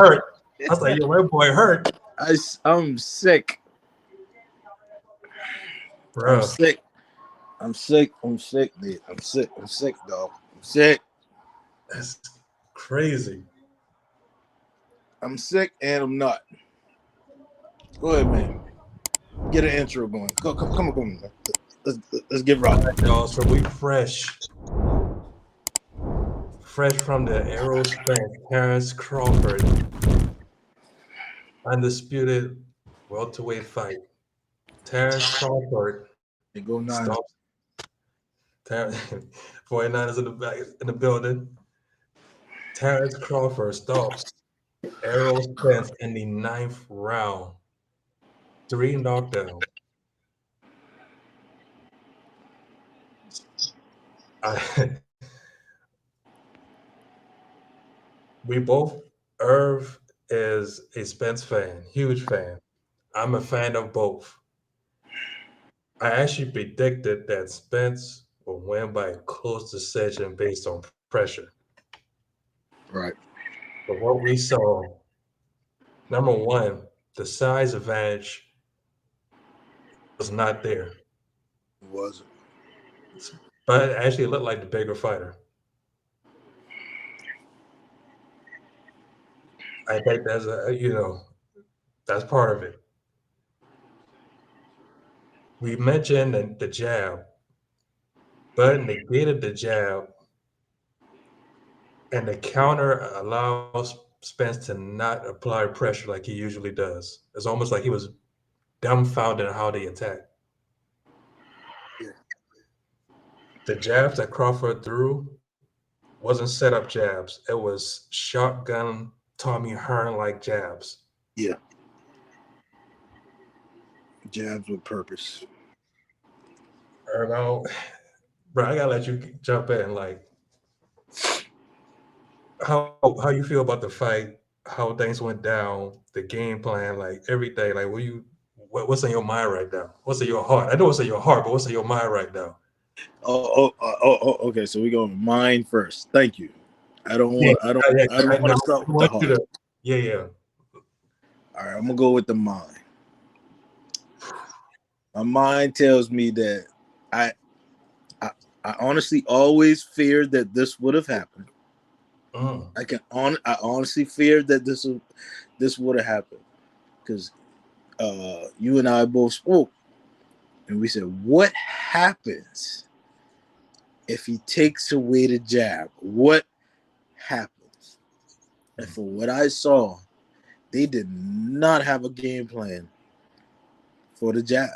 hurt. I was like, yo, my boy hurt. I'm sick. I'm Bro. sick. I'm sick. I'm sick, dude. I'm sick. I'm sick, dog. I'm sick. That's crazy. I'm sick and I'm not. Go ahead, man. Get an intro going. Come on, man. Let's get right. Y'all, so we fresh from the Errol Spence, Terence Crawford, undisputed welterweight fight. Terence Crawford They go nine. stops. 49ers in the back in the building. Terence Crawford stops Errol Spence in the 9th round. 3 knockdown. We both. Irv is a Spence fan, huge fan. I'm a fan of both. I actually predicted that Spence will win by a close decision based on pressure. Right. But what we saw, number one, the size advantage was not there. It wasn't. But it actually looked like the bigger fighter. I think that's part of it. We mentioned the jab, but negated the jab, and the counter allows Spence to not apply pressure like he usually does. It's almost like he was dumbfounded in how they attack. Yeah. The jabs that Crawford threw wasn't set up jabs. It was shotgun Tommy Hearn like jabs. Yeah. Jabs with purpose. Errol, bro, I gotta let you jump in. Like, how you feel about the fight? How things went down? The game plan, like everything. Like, what's in your mind right now? What's in your heart? I know what's in your heart, but what's in your mind right now? Okay. So we go mind first. Thank you. I don't Yeah, want. I don't. yeah, I don't want to start with the heart. Yeah. All right. I'm gonna go with the mind. My mind tells me that I I honestly always feared that this would have happened. Mm. I honestly feared that this would have happened because you and I both spoke and we said, what happens if he takes away the jab? What happens? And for what I saw, they did not have a game plan for the jab.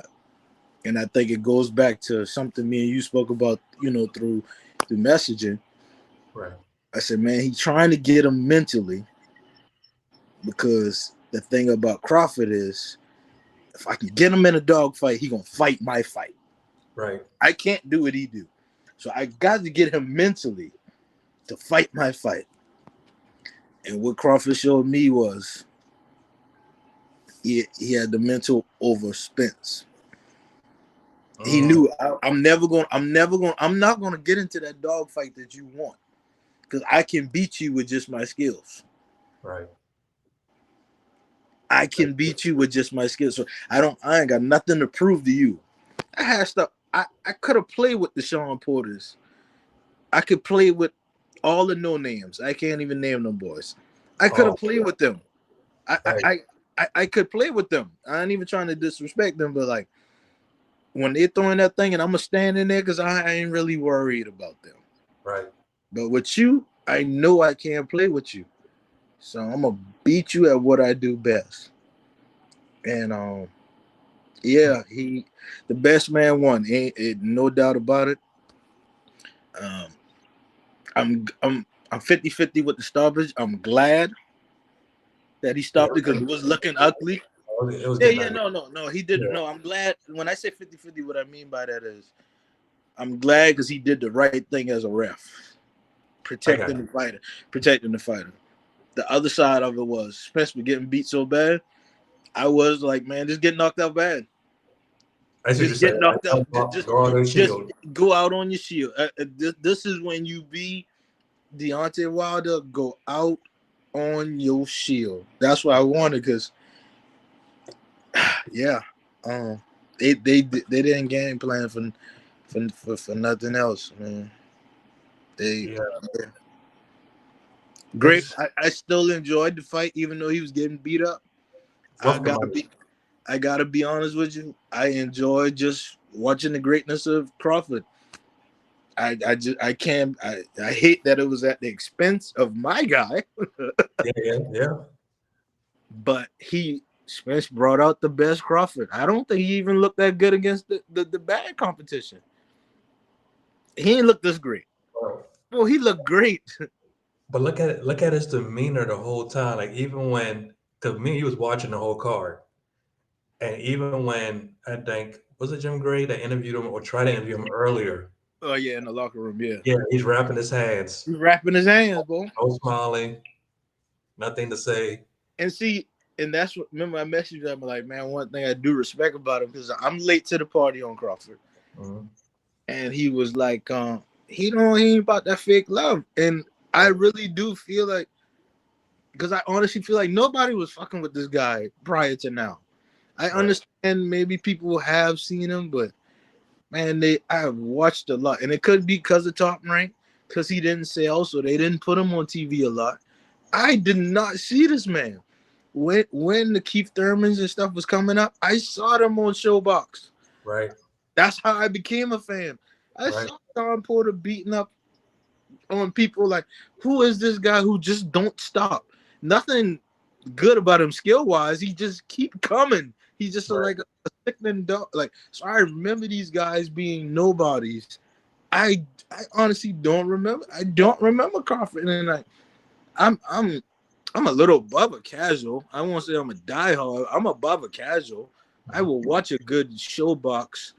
And I think it goes back to something me and you spoke about, through messaging. Right. I said, man, he's trying to get him mentally because the thing about Crawford is if I can get him in a dog fight, he gonna fight my fight. Right. I can't do what he do. So I got to get him mentally to fight my fight. And what Crawford showed me was he had the mental over Spence. He knew I'm not gonna get into that dog fight that you want. Because I can beat you with just my skills. Right. I can beat you with just my skills. So I ain't got nothing to prove to you. I had stuff. I could have played with the Sean Porters. I could play with all the no names. I can't even name them boys. I could have played with them. I could play with them. I ain't even trying to disrespect them, but like when they're throwing that thing and I'm gonna stand in there because I ain't really worried about them. Right. But with you, I know I can't play with you. So I'm gonna beat you at what I do best. And yeah, the best man won. Ain't no doubt about it. Um, I'm 50-50 with the stoppage. I'm glad that he stopped it because it was looking ugly. It was Yeah, getting ugly. no, he didn't. No, I'm glad. When I say 50-50, what I mean by that is I'm glad because he did the right thing as a ref, protecting the fighter. The other side of it was Spence was getting beat so bad. I was like, man, just get knocked out bad. Just get knocked out. Just go out on your shield. This is when you be Deontay Wilder. Go out on your shield. That's what I wanted because, yeah, um, they didn't game plan for nothing else, man. They Yeah, great. it's I still enjoyed the fight, even though he was getting beat up. I worth the gotta money. be I gotta be honest with you. I enjoy just watching the greatness of Crawford. I can't I hate that it was at the expense of my guy, Yeah, yeah, yeah. but Spence brought out the best Crawford. I don't think he even looked that good against the bad competition. He ain't looked this great. Bro. Well, he looked great. But look at his demeanor the whole time. Like even when, cause me, he was watching the whole card, and even when I think was it Jim Gray that interviewed him or tried to interview him earlier. Oh yeah, in the locker room, yeah. Yeah, he's wrapping his hands, He's wrapping his hands, boy. no smiling, nothing to say. And see, and that's what remember I messaged him like, man, one thing I do respect about him because I'm late to the party on Crawford. Mhm. And he was like, he ain't about that fake love. And I Right, really do feel like because I honestly feel like nobody was fucking with this guy prior to now. I right, understand maybe people have seen him, but man, I have watched a lot. And it could be because of Top Rank, because he didn't sell, so they didn't put him on TV a lot. I did not see this man. When the Keith Thurmans and stuff was coming up, I saw them on Showbox. right, That's how I became a fan. I right, saw Don Porter beating up on people like, who is this guy who just don't stop? Nothing good about him skill wise. He just keep coming. He's just right. like a sickening dog. Like so, I remember these guys being nobodies. I honestly don't remember. I don't remember Crawford, and I'm I'm I'm a little above a casual. I won't say I'm a diehard. I'm above a casual. I Mhm. will watch a good show box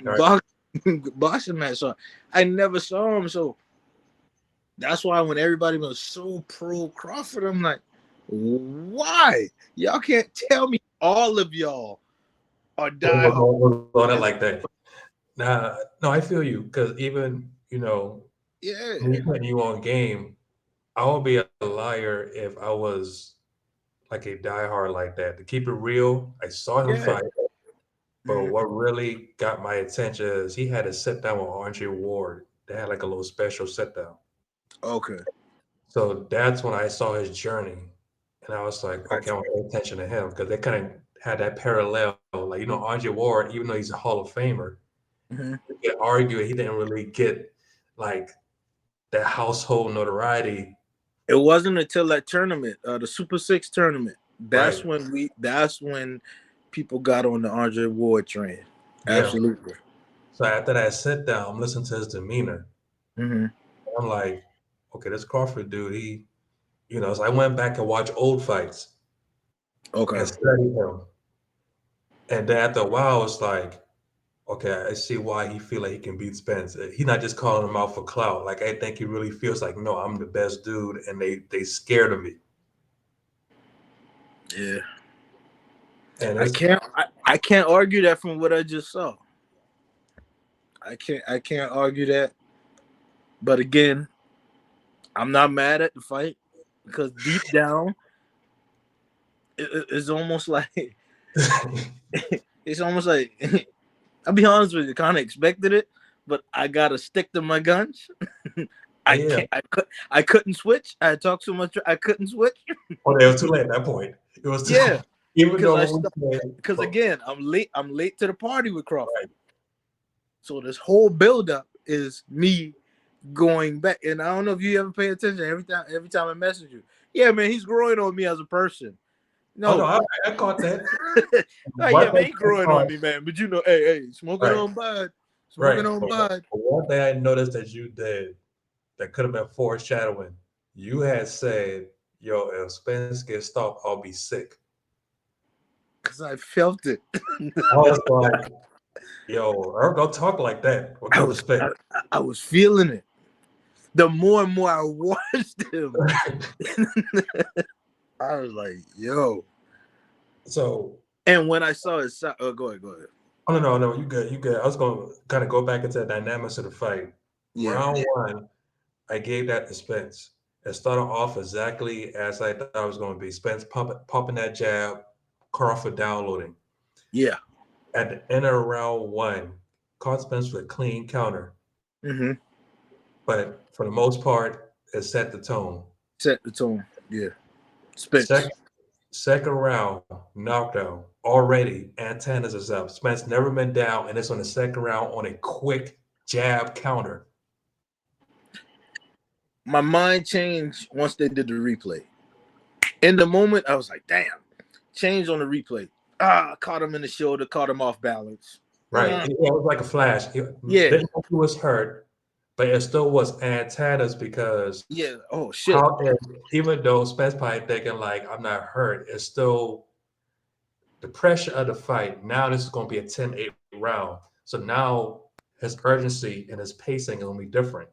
Right. box boxing match. So I never saw him. So that's why when everybody was so pro Crawford, I'm like, why? Y'all can't tell me all of y'all are diehard. Was on it like that. Nah, no, I feel you because even Yeah, me putting you on game, I would be a liar if I was like a diehard like that. To keep it real, I saw him yeah. fight, but Mhm. what really got my attention is he had a sit down with Andre Ward. They had like a little special sit down. Okay. So that's when I saw his journey, and I was like, okay, I want to pay attention to him because they kind of had that parallel. Like Andre Ward, even though he's a Hall of Famer, Mhm. you could argue he didn't really get like that household notoriety. It wasn't until that tournament, the Super Six tournament, Right. that's when people got on the Andre Ward train. Yeah. Absolutely. So after that sit down, I'm listening to his demeanor. Hmm. I'm like, okay, this Crawford dude, so I went back and watched old fights and Okay. studied him. And then after a while, it's like, okay, I see why he feel like he can beat Spence. He's not just calling him out for clout. Like I think he really feels like, no, I'm the best dude, and they scared of me. Yeah. And I it's can't I can't argue that from what I just saw. I can't argue that. But again, I'm not mad at the fight because deep down, it's almost like it's almost like I'll be honest with you, kind of expected it, but I gotta stick to my guns. yeah. I couldn't switch. I talked so much. I couldn't switch. Oh, it was too late at that point. It was too, Yeah, even because though we said, because but again, I'm late. I'm late to the party with Crawford. right, So this whole buildup is me going back. And I don't know if you ever pay attention. Every time I message you, yeah, man, he's growing on me as a person. oh no, No, I caught that. oh, yeah, One man, thing he's I growing on caught, me, man. But you know, hey, smoking right, on bud, smoking right. on bud. But one thing I noticed that you did that could have been foreshadowing, you had said, "Yo, if Spence gets stopped, I'll be sick." Because I felt it. I was like, "Yo, Earl, don't talk like that. What I kind of was respect?" I was feeling it. The more and more I watched him, I was like, yo. So, And when I saw his side, oh, go ahead. oh no, no, no, you good, you good. I was gonna kind of go back into the dynamics of the fight. Yeah. Round one, I gave that to Spence. It started off exactly as I thought it was going to be. Spence pumping that jab, Crawford downloading. Yeah. At the end of round one, caught Spence with a clean counter. Mm-hmm. But for the most part, it set the tone. Set the tone. Yeah. Second, Spence. second round, knockdown. Already, antennas is up. Spence never been down, and it's on the second round on a quick jab counter. My mind changed once they did the replay. In the moment, I was like, damn. Change on the replay. Caught him in the shoulder, caught him off balance. Right. It was like a flash. He Yeah. didn't know he was hurt, but it still was antennas because Yeah. Oh shit. how even though Spence probably thinking like I'm not hurt, it's still the pressure of the fight. Now this is going to be a 10-8 round. So now his urgency and his pacing is going to be different.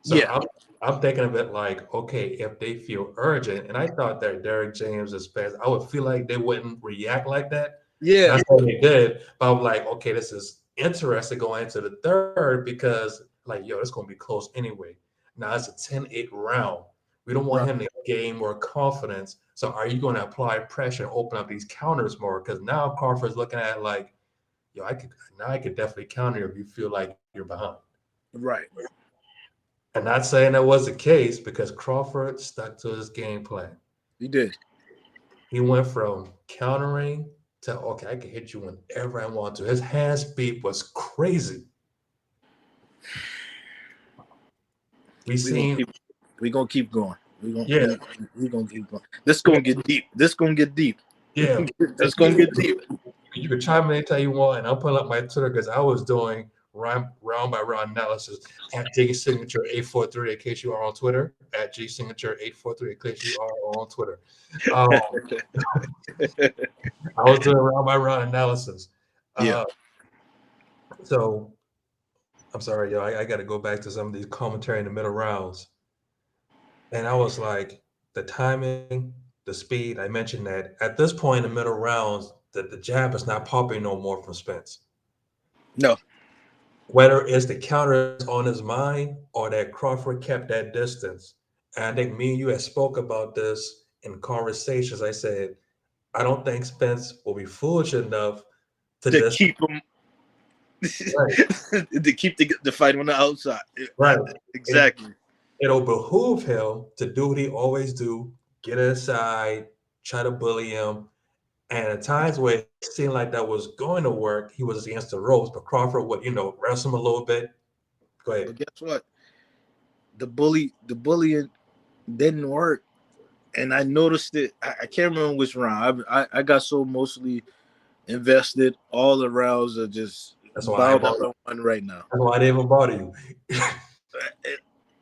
So Yeah. I'm thinking of it like, okay, if they feel urgent, and I thought that Derek James and Spence, I would feel like they wouldn't react like that. Yeah. Not saying they did, but I'm like, okay, this is interesting going into the third because, like, yo, it's going to be close anyway. Now it's a 10-8 round. We don't want Right. him to gain more confidence. So are you going to apply pressure and open up these counters more? Because now Crawford's looking at it like, yo, I could definitely counter if you feel like you're behind. Right. I'm not saying that was the case because Crawford stuck to his game plan. He did. He went from countering to, okay, I can hit you whenever I want to. His hand speed was crazy. We We gonna seen, keep. We gonna keep going. yeah, We gonna keep going. This yeah, gonna get deep. This gonna get deep. yeah. This gonna get deep. You can chime in anytime you want, and I'll pull up my Twitter because I was doing round by round analysis at J Signature 843 in case you are on Twitter, at J Signature 843 in case you are on Twitter. Um, I was doing round by round analysis. Yeah. Uh, so I'm sorry, yo, I got to go back to some of these commentary in the middle rounds. And I was like, the timing, the speed, I mentioned that at this point in the middle rounds, that the jab is not popping no more from Spence. No. Whether it's the counters on his mind or that Crawford kept that distance. And I think me and you had spoke about this in conversations. I said, I don't think Spence will be foolish enough to To just keep them. right, To keep the fight on the outside. right. It, Exactly. it'll behoove him to do what he always do, get inside, try to bully him. And at times where it seemed like that was going to work, he was against the ropes. But Crawford would, wrestle him a little bit. Go ahead. But guess what? The bullying didn't work, and I noticed it. I can't remember which round. I got so mostly invested. All the rounds are just That's why I bound bought up on one right now. That's why I didn't even bother you.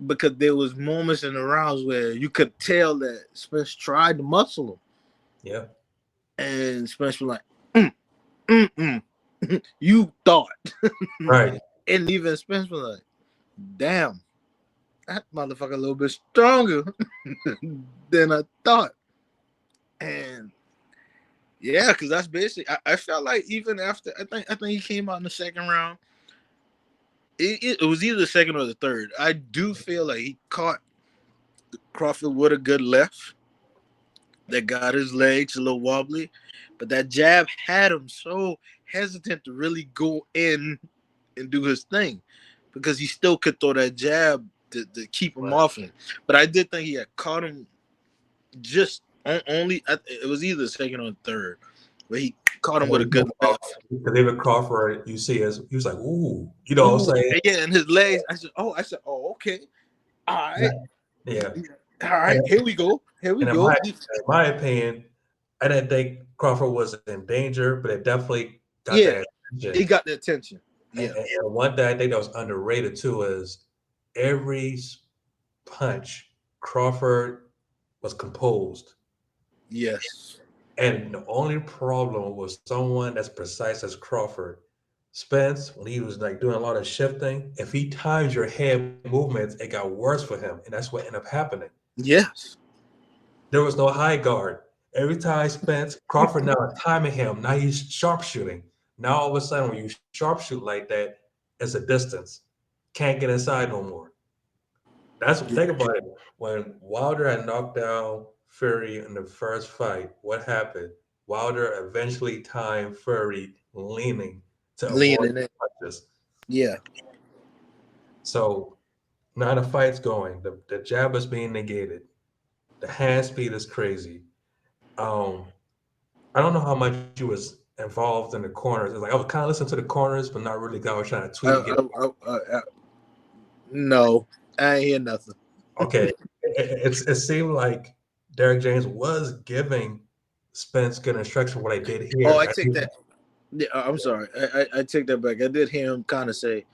Because there was moments in the rounds where you could tell that Spence tried to muscle him, Yeah. and Spence was like, "You thought," Right. and even Spence was like, "Damn, that motherfucker a little bit stronger than I thought." And yeah, because that's basically. I felt like even after I think he came out in the second round. It was either the second or the third. I do feel like he caught Crawford with a good left that got his legs a little wobbly, but that jab had him so hesitant to really go in and do his thing because he still could throw that jab to keep him Right. off him. But I did think he had caught him just only. It was either second or third, where he caught him with a good left. Because David Crawford, you see, as he was like, ooh, what I'm Ooh, saying? yeah, and his legs. Oh, okay, all right, Yeah. all And, right. Here we and go. in my opinion, I didn't think Crawford was in danger, but it definitely got Yeah, that he attention. got the attention. And, Yeah. and one thing I think that was underrated too is every punch, Crawford was composed. Yes. And the only problem was someone that's precise as Crawford. Spence, when he was like doing a lot of shifting, if he times your head movements, it got worse for him. And that's what ended up happening. Yes. There was no high guard. Every time Spence, Crawford now is timing him. Now he's sharpshooting. Now all of a sudden, when you sharpshoot like that, it's a distance. Can't get inside no more. That's think about it. When Wilder had knocked down Fury in the first fight, what happened? Wilder eventually timed Fury leaning to avoid leaning it. punches. Yeah. So now the fight's going. The jab is being negated. The hand speed is crazy. Um, I don't know how much you was involved in the corners. It's like I was kind of listening to the corners, but not really. I was trying to tweet I, to get. no, I ain't hear nothing. Okay, it seemed like Derek James was giving Spence good instruction. What I did Oh, here, I take that. Yeah, I'm sorry. I take that back. I did hear him kind of say,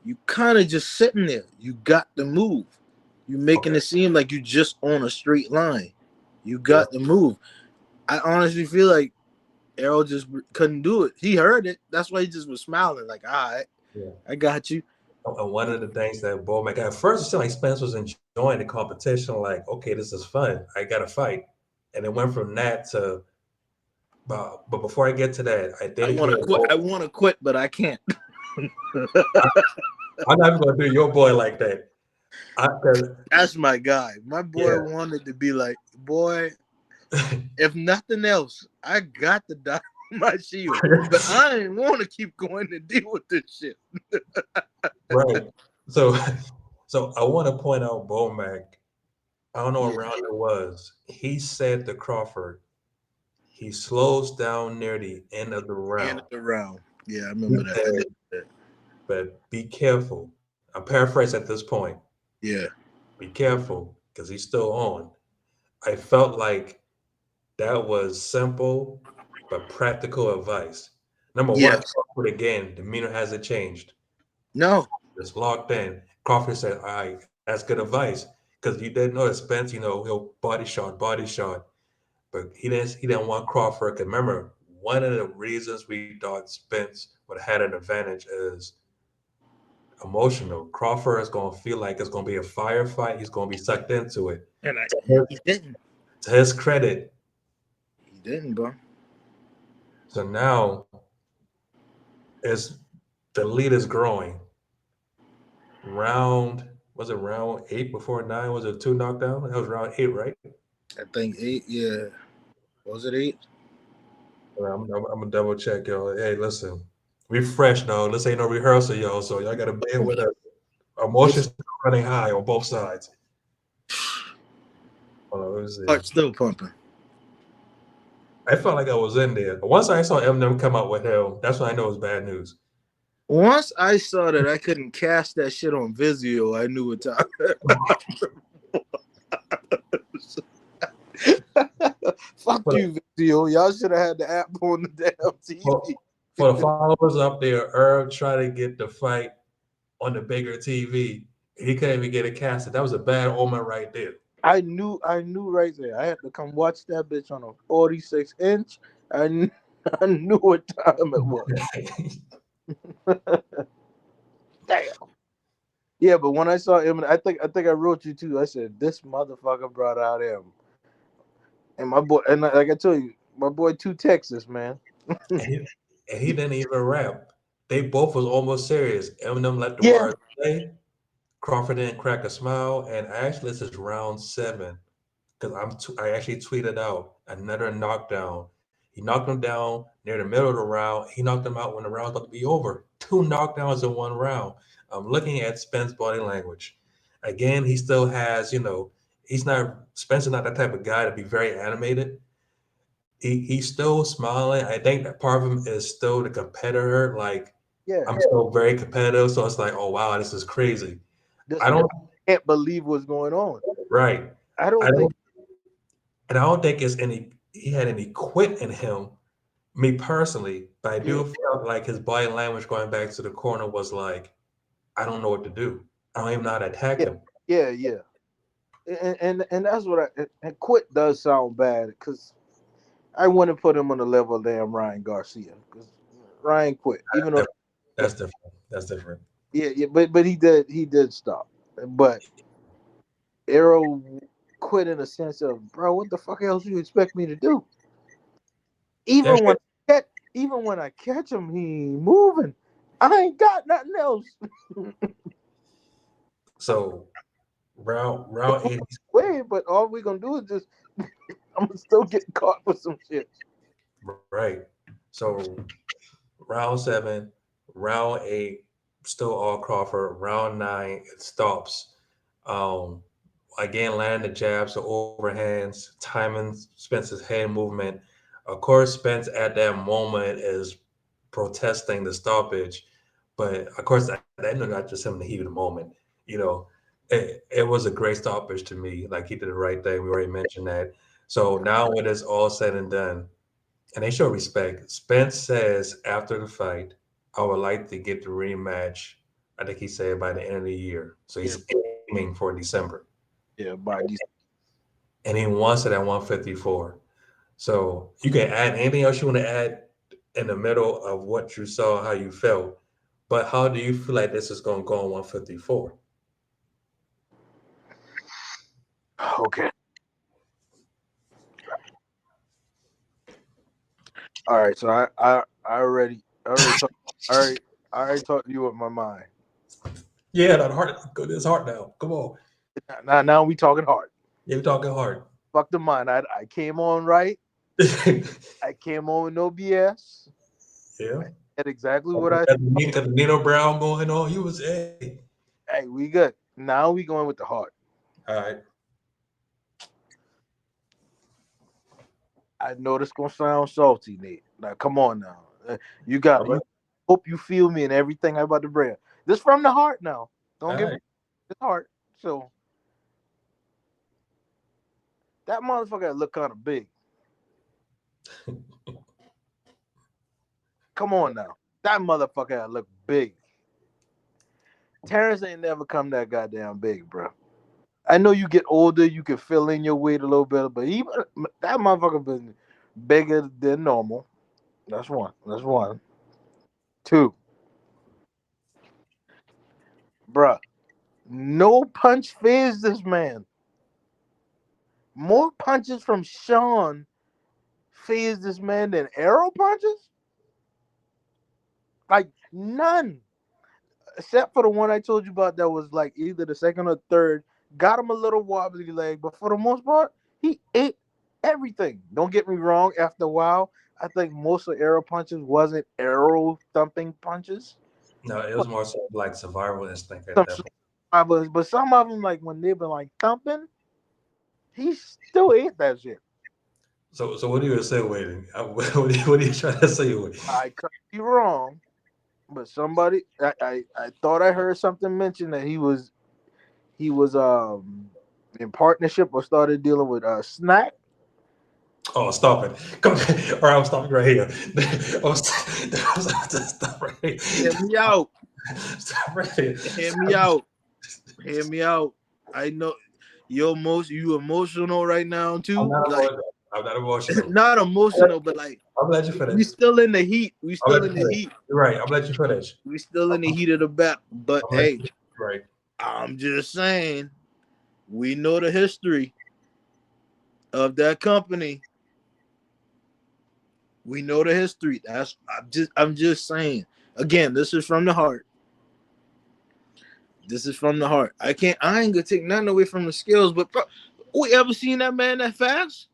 "You kind of just sitting there. You got to move. You making okay, it seem like you just on a straight line. You yeah, got to move." I honestly feel like Errol just couldn't do it. He heard it. That's why he just was smiling, like, "All right, yeah. I got you." And one of the things that Bowman got at first, it seemed like Spence was enjoying the competition. Like, okay, this is fun. I got to fight, and it went from that to. But before I get to that, I I did want hear. to quit. I want to quit, but I can't. I'm not even gonna do your boy like that. Cause, That's my guy. My boy yeah, wanted to be like, boy, if nothing else, I got to die on my shield. But I ain't want to keep going to deal with this shit. right. So, so I want to point out Bomac. I don't know what Yeah, round it was. He said to Crawford, he slows down near the end of the end round. of the round. Yeah, I He remember that. I said, did that. but be careful. I'm paraphrasing at this point. Yeah. Be careful because he's still on. I felt like that was simple but practical advice. Number one, Yes. Crawford again, demeanor hasn't changed. No. It's locked in. Crawford said, all right, that's good advice. Because you didn't know that Spence, he'll body shot. But he didn't want Crawford. 'Cause remember, one of the reasons we thought Spence would have had an advantage is emotional. Crawford is gonna feel like it's gonna be a firefight. He's gonna be sucked into it. And To his, he didn't. to his credit, He didn't, bro. so now it's the lead is growing. Round was it round 8 before 9? Was it two knockdown? That was round 8, right? I think 8. Yeah. Was it 8? I'm gonna double check, yo. Hey, listen, we fresh though. This ain't no rehearsal, yo. So y'all gotta bear with us. It's Emotions running high on both sides. Hold on, let me see. heart still pumping. I felt like I was in there. Once I saw Eminem come out with him, that's when I know it was bad news. Once I saw that I couldn't cast that shit on Vizio, I knew what time. Fuck For the, you, Vizio. Y'all should have had the app on the damn for, TV. for the followers up there, Herb tried to get the fight on the bigger TV. He couldn't even get it casted. That was a bad omen right there. I knew right there. I had to come watch that bitch on a 46-inch. I knew, I knew what time it was. Damn. Yeah, but when I saw him, I think I wrote you too. I said this motherfucker brought out him and my boy, and like I told you, my boy Two Texas man. and, he, and he didn't even rap. They both was almost serious. Eminem let the Yeah, words play. Crawford didn't crack a smile. And actually, this is round 7 because I actually tweeted out another knockdown. He knocked him down near the middle of the round. He knocked him out when the round was about to be over. 2 knockdowns in one round. I'm looking at Spence's body language. Again, he still has, he's not Spencer's not that type of guy to be very animated. He's still smiling. I think that part of him is still the competitor. Like yeah. I'm still very competitive, so it's like, oh wow, this is crazy. This I don't can't believe what's going on. right. I I don't think. don't and I don't think he had any quit in him, me personally, but I Yeah, do feel like his body language going back to the corner was like, I don't know what to do. I don't even know how to attack yeah, him. yeah. And that's what and quit does sound bad because I wouldn't put him on the level of damn Ryan Garcia because Ryan quit even though. That's that's different. That's different. Yeah, but he did stop, but Errol quit in a sense of, bro, what the fuck else you expect me to do? Yeah. Even when I catch him, he ain't moving. I ain't got nothing else. So round eight. Way, but all we gonna do is just I'm gonna still get caught for some shit. Right. So round seven, round eight, still all Crawford. Round nine, it stops. Um, again, landing the jabs, the overhands, timing Spence's hand movement. Of course, Spence at that moment is protesting the stoppage, but of course, that ended not just him in the heat of the moment. You know, it was a great stoppage to me. Like he did the right thing. We already mentioned that. So now, when it's all said and done, and they show respect. Spence says after the fight, I would like to get the rematch. I think he said by the end of the year. So Yeah, he's aiming for December. yeah, by these. And he wants it at 154. So you can add anything else you want to add in the middle of what you saw, how you felt. But how do you feel like this is going to go on 154? Okay. All right. So I already talked to you with my mind. Yeah, that heart. It's hard now. Come on. Now we talking hard. Yeah, we're talking hard. Fuck the mind. I came on right. I came on with no BS. Yeah. I said exactly what I. Got the Nino Brown going on. You was, hey. Hey, we good. Now we going with the heart. All right. I know this gonna sound salty, Nate. Now come on now. You All got right. you. Hope you feel me and everything I about to bring. This from the heart now. Don't All get me. right. It's heart. So that motherfucker look kind of big. Come on now. That motherfucker look big. Terrence ain't never come that goddamn big, bro. I know you get older, you can fill in your weight a little bit, but even that motherfucker been bigger than normal. That's one. That's one. Two, bruh. No punch phased this man. More punches from Sean phased this man than Errol punches? Like none. Except for the one I told you about that was like either the second or third. Got him a little wobbly leg, but for the most part, he ate everything. Don't get me wrong, after a while, I think most of Errol punches wasn't Errol thumping punches. No, it was But more so like survival instinct at some that point. but some of them, like when they've been like thumping, he still ate that shit. So what are you insinuating? What are you trying to say? I could be wrong, but somebody I thought I heard something mention that he was in partnership or started dealing with Snack. Oh, stop it! Come on. All right, I'm stopping right here. Stop right here. Hear me out. Stop right here. Hear me out. Hear me out. I know you emotional right now I'm too. not Like emotional. I'm not emotional. not emotional, but like I'm gonna let you we finish. still in the heat. We I'm gonna still let in you the finish. heat. You're right. I'm gonna let you finish. We still in the heat of the battle. But I'm gonna let hey, you. Right. I'm just saying, we know the history of that company. We know the history. I'm just saying. Again, this is from the heart. This is from the heart. I ain't gonna take nothing away from the skills, but bro, we ever seen that man that fast?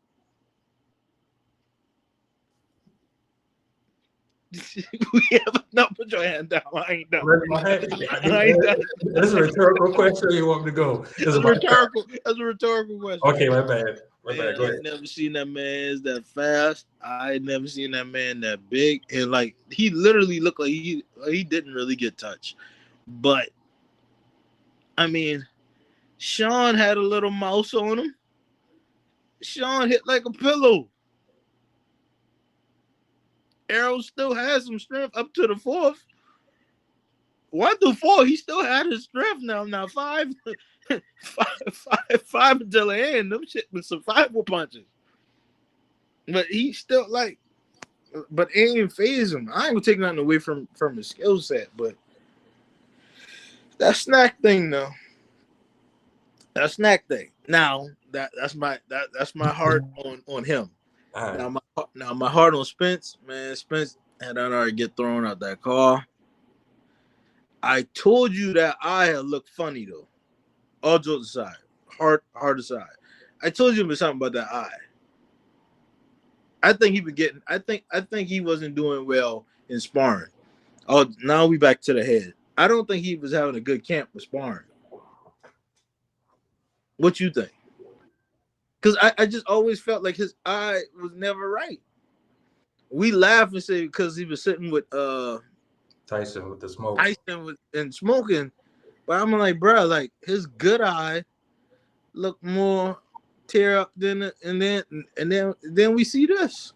we ever no put your hand down. I ain't done. I'm raising my hand. I ain't done. This is a rhetorical question. Or you want me to go? This That's is a my rhetorical. That's a rhetorical question. okay. My bad. My Man, bad. Go I ahead. ain't never seen that man that fast. I ain't never seen that man that big. And like he literally looked like he didn't really get touched. But I mean, Sean had a little mouse on him. Sean hit like a pillow. Errol still has some strength up to the fourth. 1 through 4, he still had his strength now. Now five until the end. Them shit was survival punches. But he still like, but it ain't phase him. I ain't gonna take nothing away from his skill set, but that snack thing though, that snack thing. Now that's my heart on him. All right. Now my heart on Spence, man. Spence had already get thrown out that car. I told you that I had looked funny though. All jokes aside, heart aside. I told you something about that eye. I think he been getting. I think he wasn't doing well in sparring. Oh, now we back to the head. I don't think he was having a good camp with sparring. What you think? Because I just always felt like his eye was never right. We laugh and say because he was sitting with Tyson with the smoke. Tyson and smoking, but I'm like, bro, like his good eye look more tear up than and then we see this.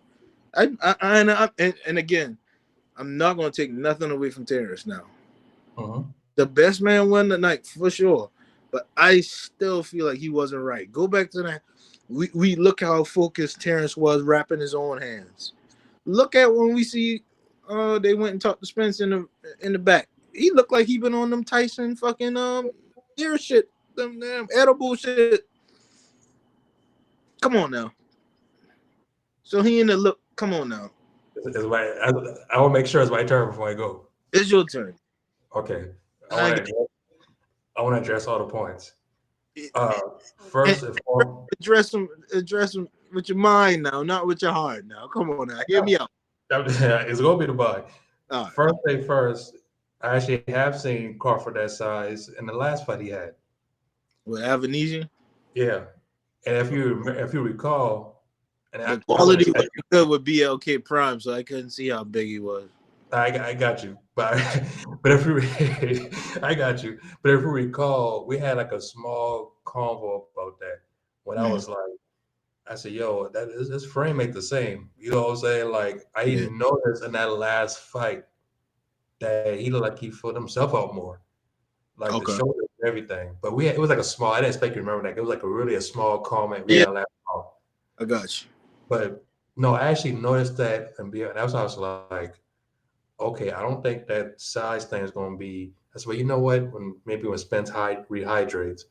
And again, I'm not gonna take nothing away from Terrence now. Mm-hmm. The best man won the night for sure, but I still feel like he wasn't right. Go back to that. We look how focused Terrence was wrapping his own hands. Look at when we see they went and talked to Spence in the back. He looked like he been on them Tyson fucking ear shit, them damn edible shit. Come on now. So he in the look. Come on now. I will make sure it's my turn before I go. It's your turn. Okay. I I want get to I want to address all the points. it. Uh, And first and foremost, address them with your mind now, not with your heart now. Come on now. Hear me out. it's gonna be the buy. All right. First thing first, I actually have seen Crawford that size in the last fight he had. With Avanesian, Yeah, and if you recall, and the I wouldn't quality expect wasn't good with BLK Prime, so I couldn't see how big he was. I got you, but but if you I got you, but if you recall, we had like a small convo about that when I was Mm, like, I said, "Yo, that is this frame ain't the same." You know what I'm saying? Like I yeah. noticed in that last fight that he looked like he filled himself out more, like the Okay. shoulders and everything. But it was like a small. I didn't expect you to remember that. It was like a small comment we Yeah, had last call. I got you. But no, I actually noticed that, and that's why I was like, okay, I don't think that size thing is going to be. That's why you know what? When Spence rehydrates,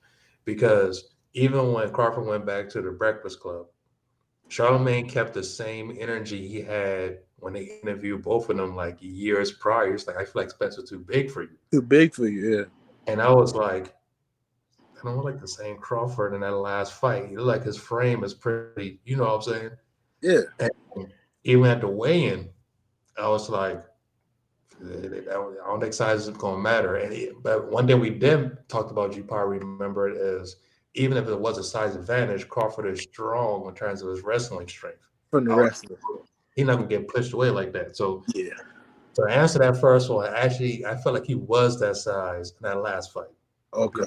because even when Crawford went back to the Breakfast Club, Charlemagne kept the same energy he had when they interviewed both of them like years prior. It's like I feel like Spence was too big for you, Too big for you. Yeah. and I was like, I don't look like the same Crawford in that last fight. He looked like his frame is pretty. You know what I'm saying? Yeah. And even at the weigh-in, I was like, I don't think size is going to matter. But one thing we did talk about, you probably remember it, is even if it was a size advantage, Crawford is strong in terms of his wrestling strength. From the I was, wrestler. he's not going to get pushed away like that. So Yeah. to answer that first one, actually, I felt like he was that size in that last fight. Okay.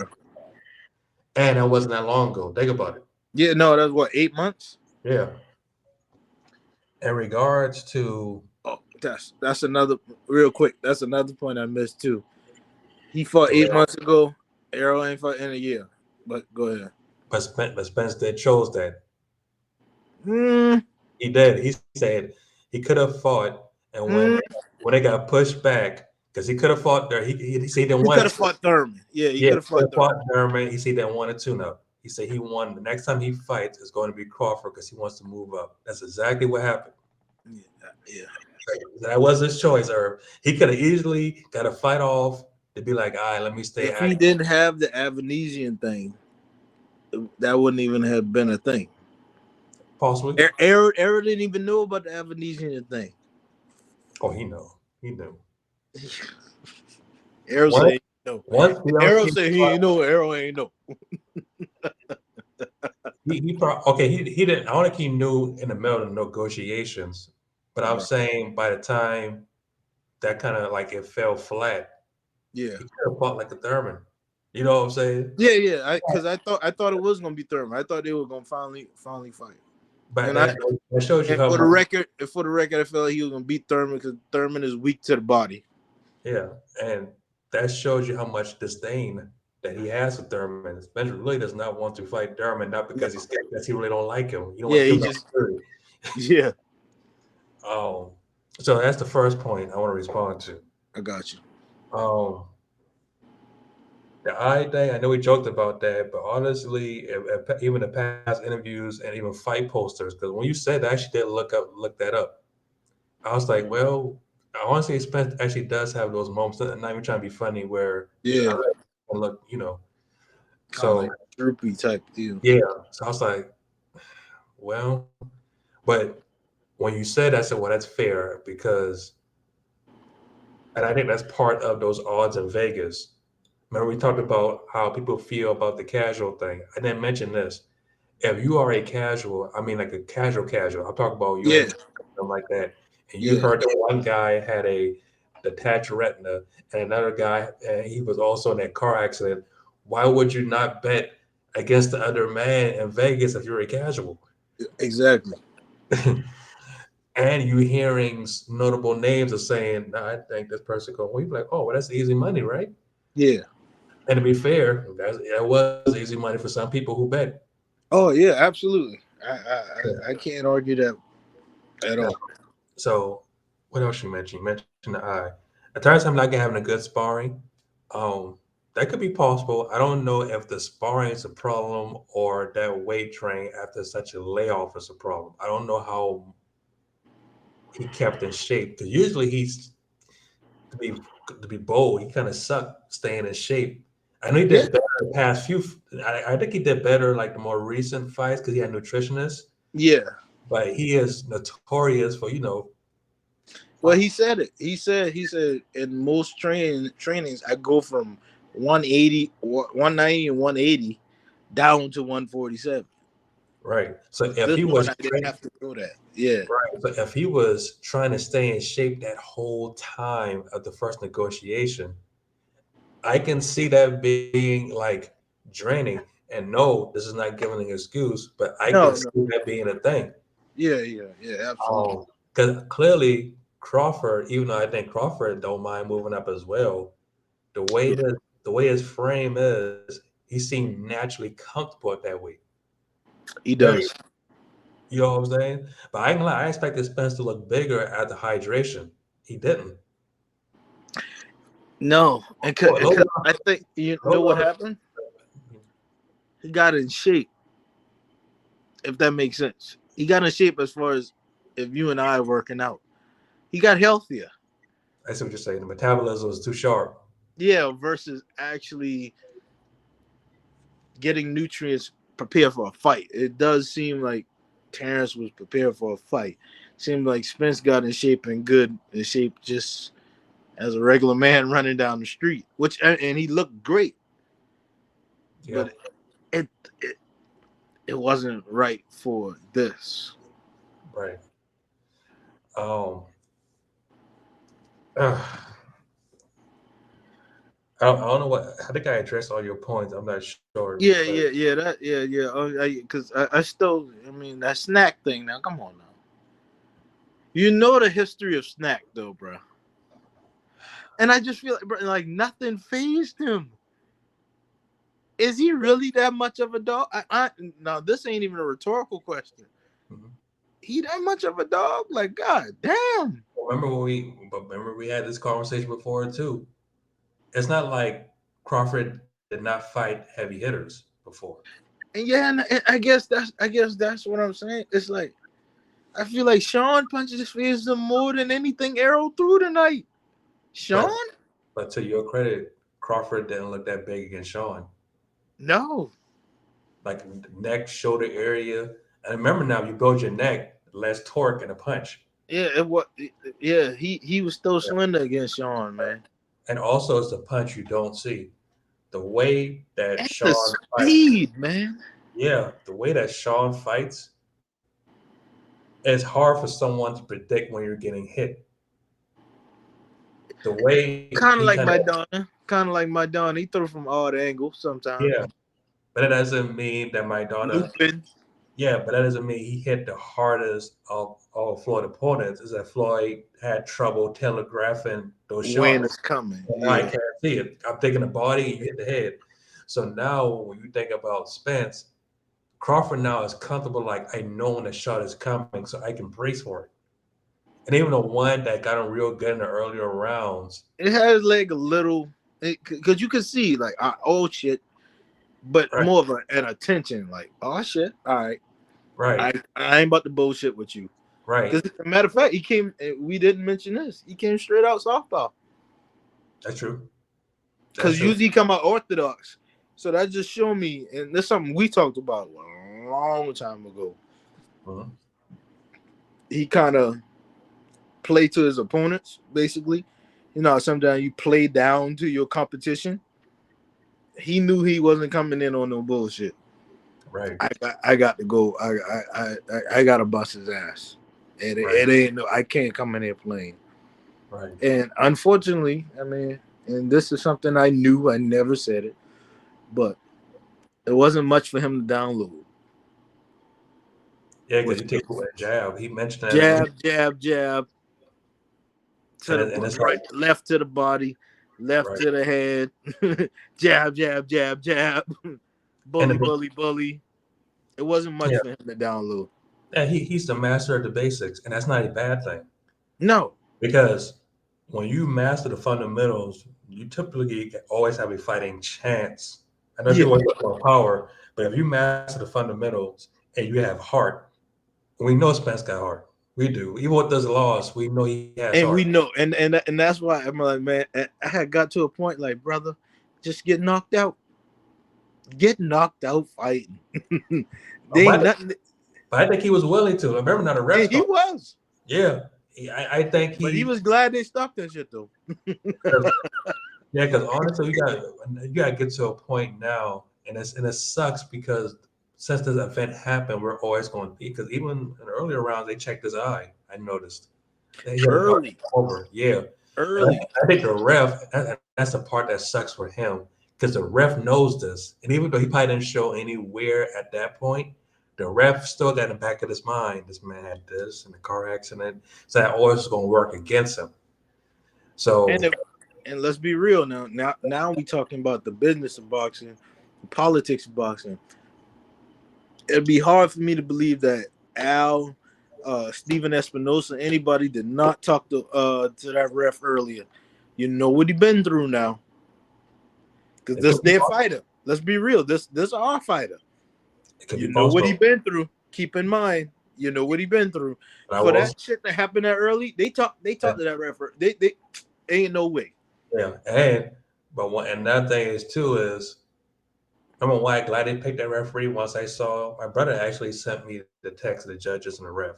And that wasn't that long ago. Think about it. Yeah. No, that's what 8 months. Yeah. In regards to, Oh, that's another real quick. That's another point I missed too. He fought go 8 months ago. Errol ain't fought in a year. But go ahead. but Spence did chose that. Mm, He did. He said he could have fought, and mm. when it got pushed back, because he could have fought there, he said he didn't He could want have to. fought Thurman. Yeah, he Yeah, could he have could fought have Thurman. fought German. He said he didn't want to tune up. He said he won. The next time he fights is going to be Crawford because he wants to move up. That's exactly what happened. Yeah, yeah. That was his choice, Herb. He could have easily got a fight off to be like, all right, let me stay If he active. didn't have the Avanesian thing, that wouldn't even have been a thing. Possibly. Errol didn't even know about the Avanesian thing. Oh, he know. He knew. Errol Once, said no. once Errol BLK, said he ain't know. Errol ain't know. okay, he didn't. I don't think he knew in the middle of the negotiations, but I'm Right. saying by the time that kind of like it fell flat, Yeah. he could have fought like a Thurman. You know what I'm saying? Yeah, yeah. Because I thought it was gonna be Thurman. I thought they were gonna finally fight. But And I that shows you and how for the much. record, I felt like he was gonna beat Thurman because Thurman is weak to the body. Yeah, and that shows you how much disdain that he has for Thurman. Spencer really does not want to fight Thurman, not because No. he's scared, because he really don't like him. You don't want Yeah, to give he him that just opportunity. yeah. Um, so that's the first point I want to respond to. I got you. Um, the eye thing, I know we joked about that, but honestly, even the past interviews and even fight posters, because when you said that, I actually did look that up. I was like, well, I honestly, Spence actually does have those moments. I'm not even trying to be funny, where Yeah. look, you know. Kind of So like droopy type deal. yeah, so I was like, well, but when you said that, I said, well, that's fair because, and I think that's part of those odds in Vegas. Remember, we talked about how people feel about the casual thing. I didn't mention this. If you are a casual, I mean like a casual, I'm talking about you Yeah, ain't something like that, and you yeah, heard that one guy had a detached retina, and another guy, and he was also in that car accident. Why would you not bet against the other man in Vegas if you're a casual? exactly. And you hearing notable names of saying, nah, I think this person going, well, you're like, oh, well, that's easy money, right? Yeah. And to be fair, that was easy money for some people who bet. Oh yeah, absolutely. I I, Yeah. I can't argue that at Yeah. all. So, what else you mentioned? You mentioned the eye. At times, I'm not having a good sparring. Um, that could be possible. I don't know if the sparring is a problem or that weight train after such a layoff is a problem. I don't know how he kept in shape because usually he's to be to be bold. He kind of sucked staying in shape. I know he Yeah, did better the past few. I think he did better like the more recent fights because he had nutritionists. yeah. But he is notorious for Well, uh, he said it. He said in most trainings, I go from 180, 190, and 180 down to 147. right. So if This he one, was I didn't trained have to go that. Yeah, right, so if he was trying to stay in shape that whole time of the first negotiation, I can see that being like draining. And no, this is not giving an excuse, but I can no, see no, that being a thing. yeah, yeah, yeah, absolutely. Because clearly Crawford, even though I think Crawford don't mind moving up as well, the way Yeah, that the way his frame is, he seemed naturally comfortable at that weight. he Very, does. you know what I'm saying? But I ain't gonna lie, I expected Spence to look bigger at the hydration. He didn't. No, and Hold because on, I think you know hold what on. happened. He got in shape, if that makes sense. He got in shape as far as if you and I are working out. He got healthier. I see what you're saying. The metabolism was too sharp. Yeah, versus actually getting nutrients prepared for a fight. It does seem like Terence was prepared for a fight. Seemed like Spence got in shape and good in shape just as a regular man running down the street, which and he looked great, but Yep. it it, it wasn't right for this. Right. Um. uh, I don't know what. I think I addressed all your points. I'm not sure, Yeah, but yeah, yeah, that, yeah, yeah. Because I still, I mean, that snack thing. Now, come on now. You know the history of snack, though, bro. And I just feel like, bro, like nothing phased him. Is he really that much of a dog? Now this ain't even a rhetorical question. mhm. He that much of a dog? Like, god damn. Remember we had this conversation before too. It's not like Crawford did not fight heavy hitters before. And yeah, and I guess that's what I'm saying. It's like I feel like Sean punches his face him more than anything Errol threw tonight. Sean? But but to your credit, Crawford didn't look that big against Sean. No. Like neck, shoulder area. And remember now, you build your neck, less torque and a punch. Yeah, it was. Yeah, he was still slender against Sean, man. And also, it's the punch you don't see. The way that And the Sean fights, speed, man. yeah, the way that Sean fights, it's hard for someone to predict when you're getting hit. The way he Kind of kind like of, my Donna. Kind of like my Donna. He threw from odd angles yeah, sometimes. but that doesn't mean that Maidana, Looping, yeah, but that doesn't mean he hit the hardest of all Floyd opponents. Is that Floyd had trouble telegraphing those when shots. it's coming. And now I Yeah. can't see it. I'm thinking the body, you hit the head. So now when you think about Spence, Crawford now is comfortable, like I know when the shot is coming, so I can brace for it. And even the one that got him real good in the earlier rounds, It has like a little, because you can see like, oh shit, but right, more of an attention. Like, oh shit, all right, right, I ain't about to bullshit with you. right. Because matter of fact, he came. We didn't mention this. He came straight out softball. That's true. That's Because true. usually he come out orthodox. So that just showed me, and that's something we talked about a long time ago. Mhm. He kind of played to his opponents, basically. You know, sometimes you play down to your competition. He knew he wasn't coming in on no bullshit. Right, I got to go. I got to bust his ass. right, It ain't no. I can't come in here playing. right. And unfortunately, I mean, and this is something I knew. I never said it, but it wasn't much for him to download. Yeah, because Was he took away a jab. He mentioned that in the jab, jab, jab to the and it's right, like left to the body, left right. to the head, jab, jab, jab, jab, And bully, the, bully, bully. It wasn't much yeah, for him to download. yeah, he's the master of the basics, and that's not a bad thing No, because when you master the fundamentals, you typically always have a fighting chance. I know yeah, people always talk about power, but if you master the fundamentals and you have heart, we know Spence got heart. We do. Even with this loss, we know he has and heart. we know, and that's why I'm like, man, I had got to a point like, brother, just get knocked out fighting. Oh, They ain't nothing. but I think he was willing to. I remember now the ref And he stopped. was, Yeah, I think but he he. was glad they stopped that shit though. Yeah, because honestly, you got to get to a point now, and it sucks because since this event happened, we're always going to be because even in the earlier rounds they checked his eye. I noticed he had a dark Early, over. Yeah, and early, I think the ref that's the part that sucks for him because the ref knows this, and even though he probably didn't show anywhere at that point, the ref still got in the back of his mind. This man had this in a car accident, so that always is going to work against him. and So if, and let's be real now. Now we talking about the business of boxing, the politics of boxing. It'd be hard for me to believe that Al, Steven Espinosa, anybody did not talk to that ref earlier. You know what he been through now, because it this could be their fighter. Let's be real. This our fighter. it could You be know what he possible. been through. Keep in mind, you know what he been through. But I For will that shit to happen that early, they say, talked to that ref. They ain't no way. yeah, and but one and another thing is too is number one, glad they picked that referee. Once I saw my brother actually sent me the text of the judges and the ref.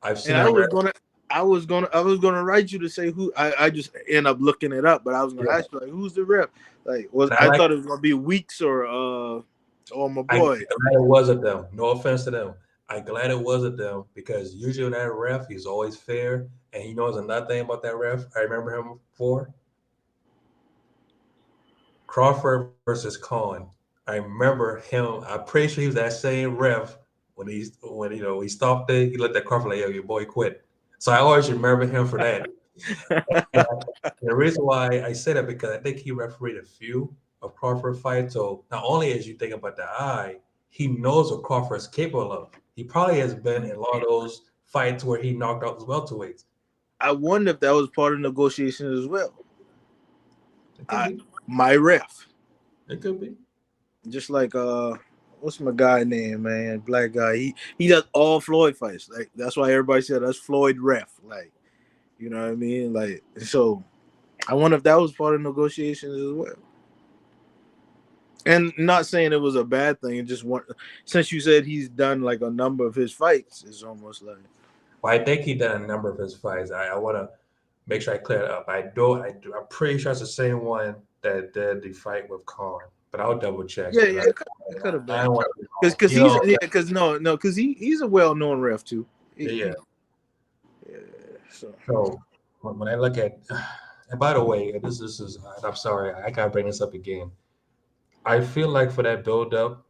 I've seen And that ref. I was gonna write you to say who. I just end up looking it up, but I was gonna Yeah, ask you like, who's the rep? Like, was and I I like. thought it was gonna be Weeks or my I glad boy. it wasn't them. No offense to them. I glad it wasn't them because usually that ref he's always fair, and he knows another thing about that ref. I remember him for Crawford versus Cohen. I remember him. I'm pretty sure he was that same ref when he stopped it. He let that Crawford like, yo, your boy quit. So I always remember him for that. And the reason why I say that because I think he refereed a few of Crawford fights. So not only as you think about the eye, he knows what Crawford is capable of. He probably has been in a lot of those fights where he knocked out his welterweights. I wonder if that was part of negotiations as well. It could I be. my ref, It could be. just like what's my guy name, man? Black guy. He does all Floyd fights. Like that's why everybody said that's Floyd ref. Like you know what I mean? Like so. I wonder if that was part of negotiations as well. And not saying it was a bad thing. It just want since you said he's done like a number of his fights, it's almost like Well, I think he done a number of his fights. I want to make sure I clear it up. I do. I'm pretty sure it's the same one that did the fight with Khan, but I'll double check. yeah, And yeah, it could have I been don't want to be wrong. because he's yeah, because no because he's a well known ref too. Yeah. Yeah, so So when I look at, and by the way, this is, I'm sorry, I gotta bring this up again. I feel like for that build up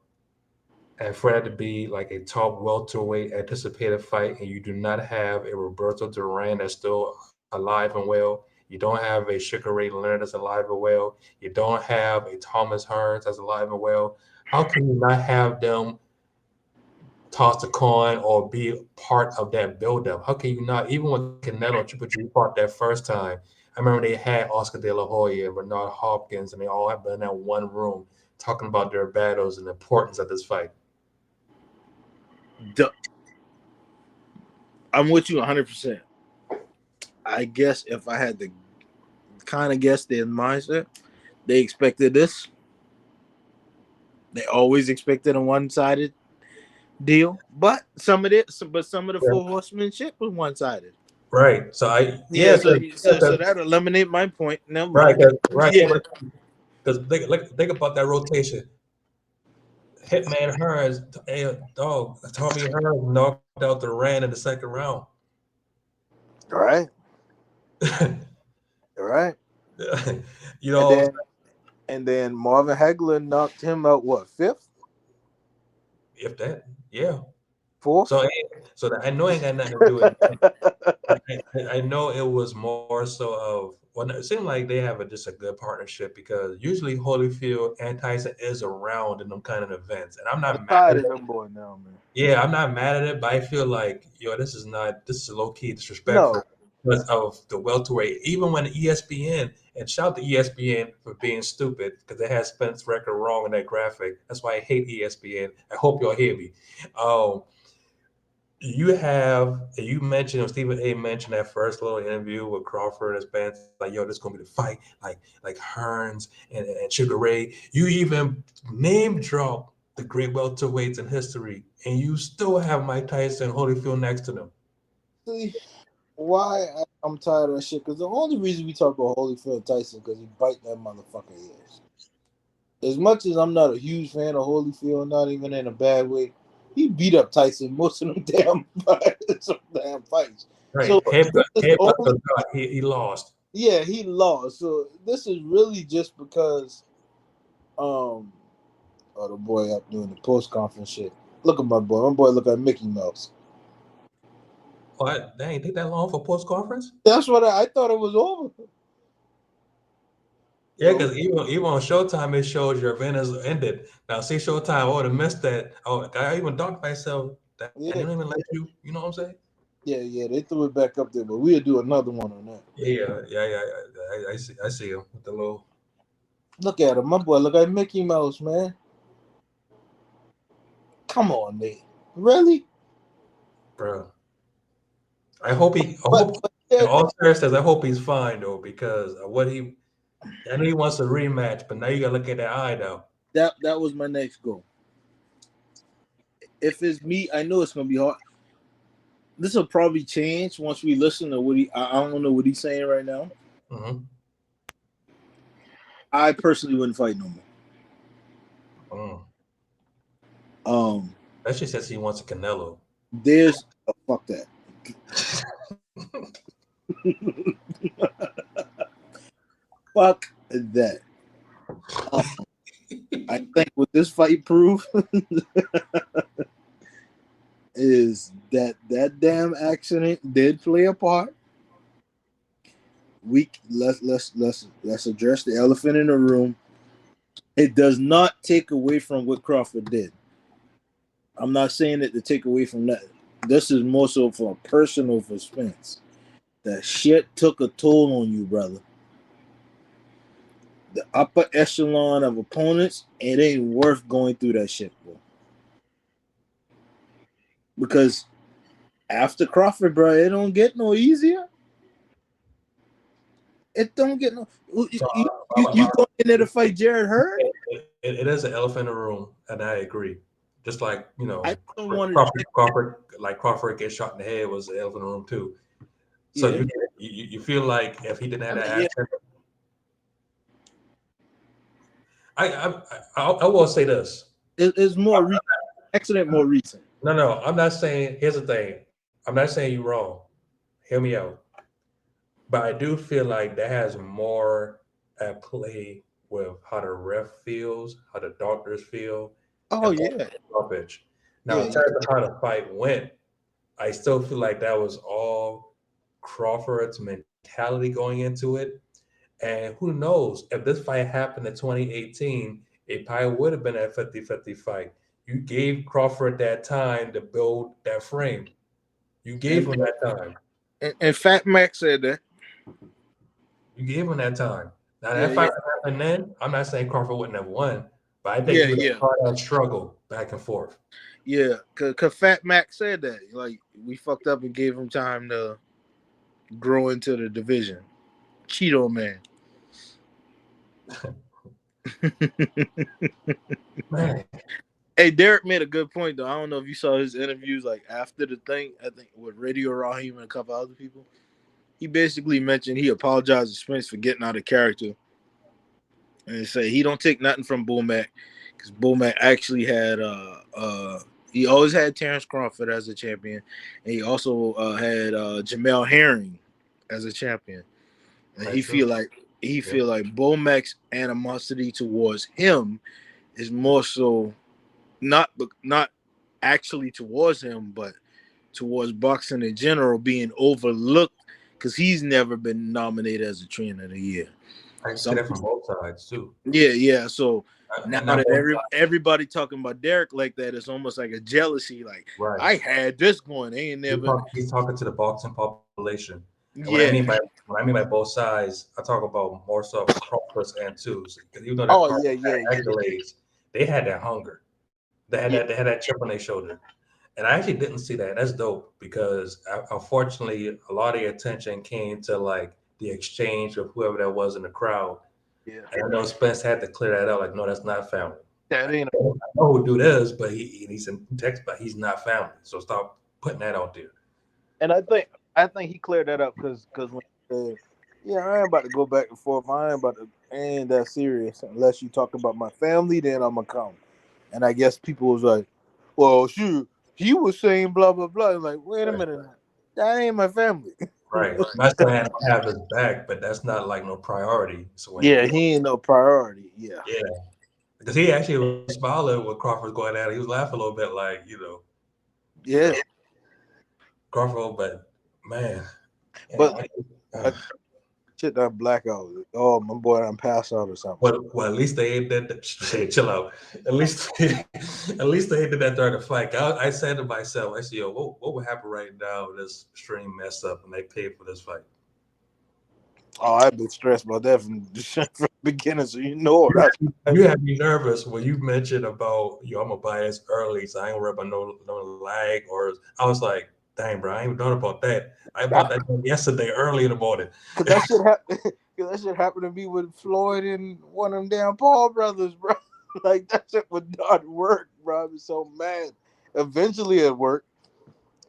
and for that to be like a top welterweight anticipated fight, and you do not have a Roberto Duran that's still alive and well. You don't have a Sugar Ray Leonard that's alive and well. You don't have a Thomas Hearns that's alive and well. How can you not have them toss a coin or be part of that buildup? How can you not? Even when Canelo and Triple G fought that first time, I remember they had Oscar De La Hoya and Bernard Hopkins, and they all had been in that one room talking about their battles and the importance of this fight. the, I'm with you 100%. I guess if I had to kind of guess their mindset, they expected this. They always expected a one-sided deal, but some of the Yeah. four horsemanship was one-sided. Right. So I Yeah, yeah, so that eliminate my point. Never right, mind. right. Yeah, Because think about that rotation. Hitman Hearns, hey, dog, Tommy Hearns knocked out the Rand in the second round. right, right. you And know, then Marvin Hagler knocked him out. What, fifth, if that, yeah. So, fourth? I know it ain't got nothing to do with it. I know it was more so of well, it seemed like they have just a good partnership because usually Holyfield and Tyson is around in them kind of events, and I'm I'm not mad at tired it. of them boy now, man. Yeah, I'm not mad at it, but I feel like this is low key No, disrespectful because of the welterweight. Even when ESPN and shout to ESPN for being stupid because they had Spence record wrong in that graphic. That's why I hate ESPN. I hope y'all hear me. Um, you mentioned or Stephen A mentioned that first little interview with Crawford and Spence, like, yo, this is gonna be the fight, like Hearns and Sugar Ray. You even name drop the great welterweights in history, and you still have Mike Tyson and Holyfield next to them. see why I'm tired of that shit. Because the only reason we talk about Holyfield Tyson because he bite that motherfucker ears. As much as I'm not a huge fan of Holyfield, not even in a bad way, he beat up Tyson most of them damn fights. Right. So this is the Headbutt only the gut. He lost. yeah, he lost. So this is really just because um oh the boy up doing the post conference shit. Look at my boy. My boy look like Mickey Mouse. What? They ain't take that long for post conference? That's what I thought it was over. Yeah, Yo, because even on Showtime, it shows your event has ended. Now, see Showtime, I would have missed that. Oh, I even docked myself. That they don't yeah, even let you know what I'm saying? yeah. They threw it back up there, but we'll do another one on that. Yeah. I see him with the little Look at him, my boy look like Mickey Mouse, man. Come on, Nate. Really? bro. I hope I But hope, in yeah, all seriousness, I hope he's fine though, because of what I know he wants a rematch, but now you gotta look at that eye though. that was my next goal. If it's me, I know it's gonna be hard. This will probably change once we listen to what he. I don't know what he's saying right now. Mm-hmm. I personally wouldn't fight no more. Mm. Um, That shit says he wants a Canelo. there's fuck that. Fuck that. Um, I think what this fight proved is that that damn accident did play a part. Let's address the elephant in the room. It does not take away from what Crawford did. I'm not saying it to take away from that. This is more so for a personal for Spence. That shit took a toll on you, brother. The upper echelon of opponents, it ain't worth going through that shit, bro. Because after Crawford, bro, it don't get no easier. It don't get no. So You going in there to fight Jared Hurd? it is an elephant in the room, and I agree. Just like I don't want Crawford gets shot in the head was the elephant in the room too. So Yeah, you feel like if he didn't have I mean, that yeah. accident, I will say this. It's more accident, more recent. No, I'm not saying. Here's the thing. I'm not saying you're wrong. Hear me out. But I do feel like that has more at play with how the ref feels, how the doctors feel, Oh and yeah, stoppage. Now, in yeah. terms of how the fight went, I still feel like that was all Crawford's mentality going into it. And who knows if this fight happened in 2018, it probably would have been a 50-50 fight. You gave Crawford that time to build that frame. You gave And him that time. Fat Max said that. You gave him that time. Now Yeah, that fight yeah, would happen then. I'm not saying Crawford wouldn't have won, but I think yeah, you would have yeah, saw that struggle back and forth. yeah. Cause Fat Max said that. Like we fucked up and gave him time to grow into the division. Cheeto man. Man, Hey, Derek made a good point though. I don't know if you saw his interviews like after the thing. I think with Radio Raheem and a couple other people. He basically mentioned he apologized to Spence for getting out of character and say he don't take nothing from Bullmac because Bullmac actually had he always had Terence Crawford as a champion, and he also had Jamel Herring as a champion. And that's true. he Yeah, feel like Bullmac's animosity towards him is more so not actually towards him, but towards boxing in general being overlooked because he's never been nominated as a trainer of the year. I can see Some that from both sides too. yeah. So now And not that both sides. everybody talking about Derek like that, it's almost like a jealousy. Like Right. I had this going, they ain't never. He's talking to the boxing population. And Yeah. when I mean by both sides, I talk about more so of Crawford's and twos. Because even though that Oh Crawford yeah, had yeah, yeah, accolades, they had that hunger. yeah, They had that chip on their shoulder. And I actually didn't see that. That's dope because unfortunately, a lot of the attention came to like the exchange of whoever that was in the crowd. yeah. And I know Spence had to clear that out. Like, no, that's not family. That ain't. I know who dude is, but he's in text, but he's not family. So stop putting that out there. And I think he cleared that up because when he said, yeah, I ain't about to go back and forth. I ain't that serious unless you talk about my family. Then I'm gonna come. And I guess people was like, well, shoot, he was saying blah blah blah. Like, wait a Right. minute, that ain't my family. Right. Not saying I don't have his back, but that's not like no priority. So when Yeah, you know, he ain't no priority. Yeah, yeah, because he actually was smiling when Crawford was going at it. He was laughing a little bit, like yeah. Crawford. But man, But yeah, I shit that blackout. Oh, my boy, I'm passed out or something. well, at least they ain't did that. Hey, chill out. At least, at least they ain't did that during the fight. I said to myself, I said, "Yo, what would happen right now if this stream messed up and they paid for this fight?" Oh, I've been stressed about that from from the beginning. So you know You that's you had me nervous when you mentioned about yo. I'm gonna buy this early, so I ain't worry about no lag. Or I was like, "Dang, bro, I ain't even thought about that. I bought that yesterday early in the morning." because that shit happened. Cause that shit happened to me with Floyd and one of them damn Paul brothers, bro. Like that shit would not work, bro. I was so mad. Eventually it worked,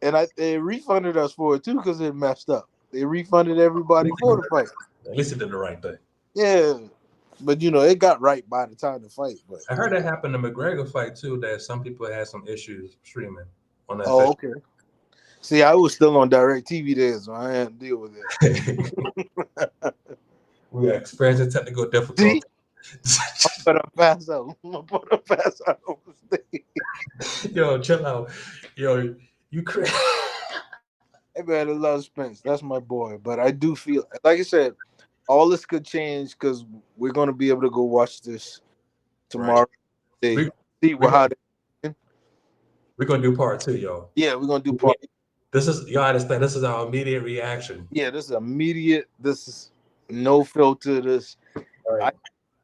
and they refunded us for it too because it messed up. They refunded everybody for the fight. At least it did the right thing. Yeah, but it got right by the time the fight. But I heard that happened to McGregor fight too. That some people had some issues streaming on that oh, fish. okay. See, I was still on Direct TV there, so I had to deal with it. We are experiencing technical See, difficulty. but I pass out. I'm gonna pass out on the stage. Yo, chill out. Yo, you crazy. Hey man, I love Spence. That's my boy. But I do feel, like I said, all this could change because we're gonna be able to go watch this Right. tomorrow. Day. We See we what gonna how they. we're gonna do part two, yo. Yeah, we're gonna do part. This is y'all understand. This is our immediate reaction. Yeah, this is immediate. This is no filter. This All right.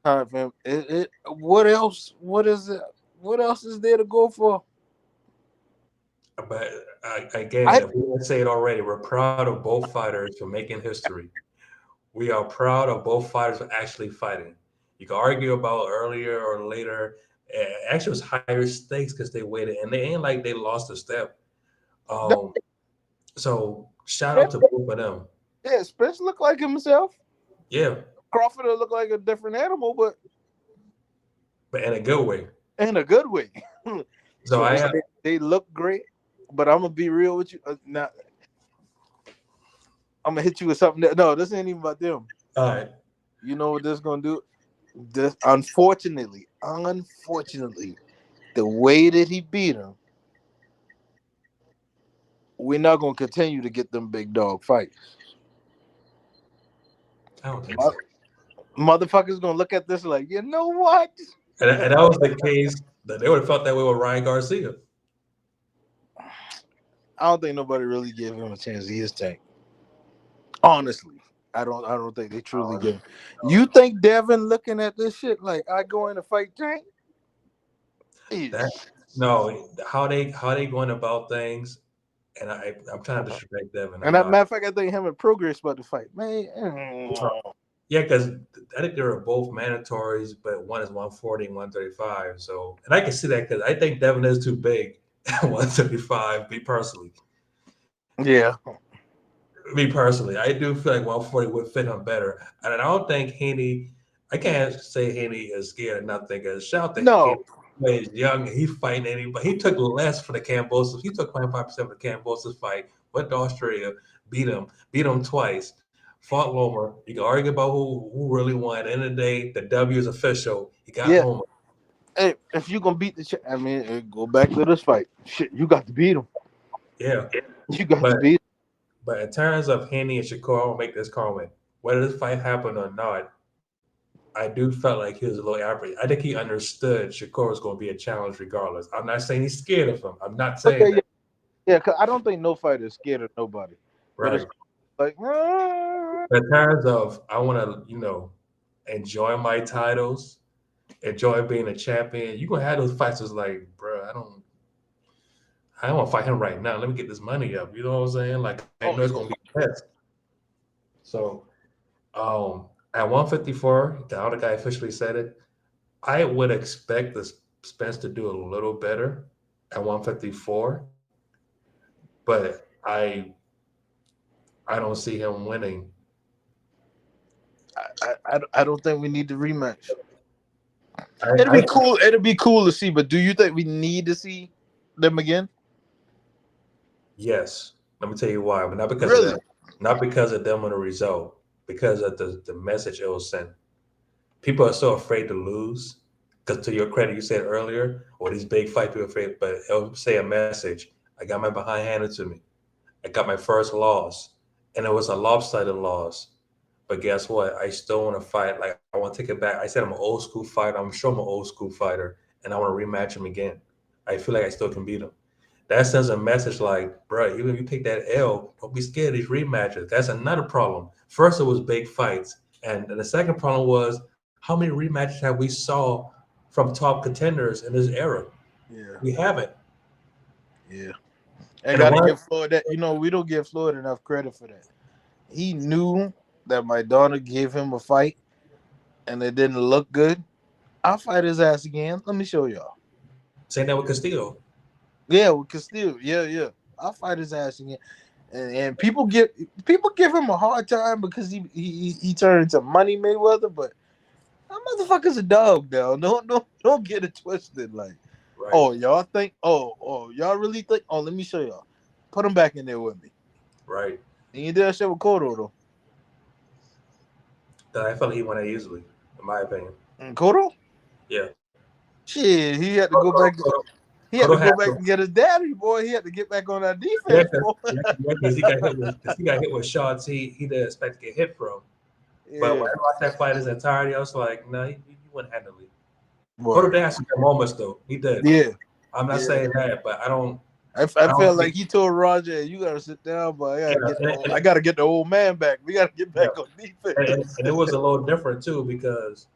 I time for him. What else? What is it? What else is there to go for? But again, I if we didn't say it already, we're proud of both fighters for making history. We are proud of both fighters for actually fighting. You can argue about earlier or later. Actually, it was higher stakes because they waited, and they ain't like they lost a step. Um, so shout out to both of them. yeah, Spence looked like himself. Yeah, Crawford will look like a different animal, but but in a good way. in a good way. So So I they look great, but I'm gonna be real with you. Now I'm gonna hit you with something. No, this ain't even about them. all right. You know what this gonna do? This unfortunately, the way that he beat him, we're not gonna continue to get them big dog fights. I don't think so. Motherfuckers gonna look at this like, you know what? And that was the case that they would have felt that way with Ryan Garcia. I don't think nobody really gave him a chance. He is tank. Honestly, I don't think they truly Oh, give. You think Devin looking at this shit like I go in to fight Tank? that Ish. no, how they going about things, and I'm trying to disrespect Devin. And I'm that not. matter of fact, I think him and Progress about to fight. Man, Yeah, because I think they were both mandatories, but one is 140 and 135. So, and I can see that because I think Devin is too big at 135. Me personally, Yeah. I do feel like 140 would fit him better. And I don't think Haney. I can't say Haney is scared of nothing. Because shout out to Haney. No. He's young. He fighting anybody. He took less for the Cambosos. He took 25% of the Cambosos fight. Went to Australia, beat him twice. Fought Lomer. You can argue about who really won. At the end of the day, the W is official. He got Yeah. Lomer. Hey, if you gonna beat the I mean, go back to this fight. Shit, you got to beat him. Yeah, You got to but beat but in terms of Haney and Shakur, I'll make this comment. Whether this fight happened or not, I do felt like he was a little average. I think he understood Shakur was going to be a challenge regardless. I'm not saying he's scared of him. I'm not him. saying Okay, that. yeah, yeah. Cause I don't think no fighter is scared of nobody. But it's Right. like, But in terms of, I want to, enjoy my titles, enjoy being a champion. You going to have those fights that's like, bro, I don't want to fight him right now. Let me get this money up. You know what I'm saying? Like, I know oh it's going to be best. So, at 154, the other guy officially said it. I would expect the Spence to do a little better at 154, but I don't see him winning. I don't think we need the rematch. It'll I be cool. It'll be cool to see. But do you think we need to see them again? Yes. Let me tell you why, but not because of Really? that. Not because of them on the result, because of the message it will send. People are so afraid to lose. Because to your credit, you said earlier, or these big fights, people are afraid, but it'll say a message. I got my behind handed to me. I got my first loss, and it was a lopsided loss. But guess what? I still want to fight. Like I want to take it back. I said I'm an old school fighter. I'm sure I'm an old school fighter, and I want to rematch him again. I feel like I still can beat him. That sends a message like, bro, even if you take that L, don't be scared of these rematches. That's another problem. First, it was big fights, and the second problem was how many rematches have we saw from top contenders in this era? Yeah. We haven't. Yeah. I And the gotta one, give Floyd that. We don't give Floyd enough credit for that. He knew that my daughter gave him a fight and it didn't look good. I'll fight his ass again. Let me show y'all. saying that with Castillo, Yeah, we can still. Yeah, yeah. I'll fight his ass again. And people give him a hard time because he turned into Money Mayweather, but that motherfucker's a dog now. Don't get it twisted. Like, right, oh y'all think, y'all really think? Oh, let me show y'all. Put him back in there with me. right. And you did that shit with Kodo though. That I felt like he won it easily, in my opinion. And Kodo, Yeah. shit, he had to go back. He had Kodo to had go back some, and get his daddy, boy. He had to get back on that yeah, defense, because boy. he got hit with shots he didn't expect to get hit from. But when Yeah, I watched that fight his entirety, I was like, no, he wouldn't handle it. Kodo word. did have some good moments though. He did. Yeah, I'm not yeah. saying that, but I I don't felt think like he told Roger, "You gotta sit down, but yeah, I gotta get the old man back. We gotta get yeah. back on defense." And it was a little different too because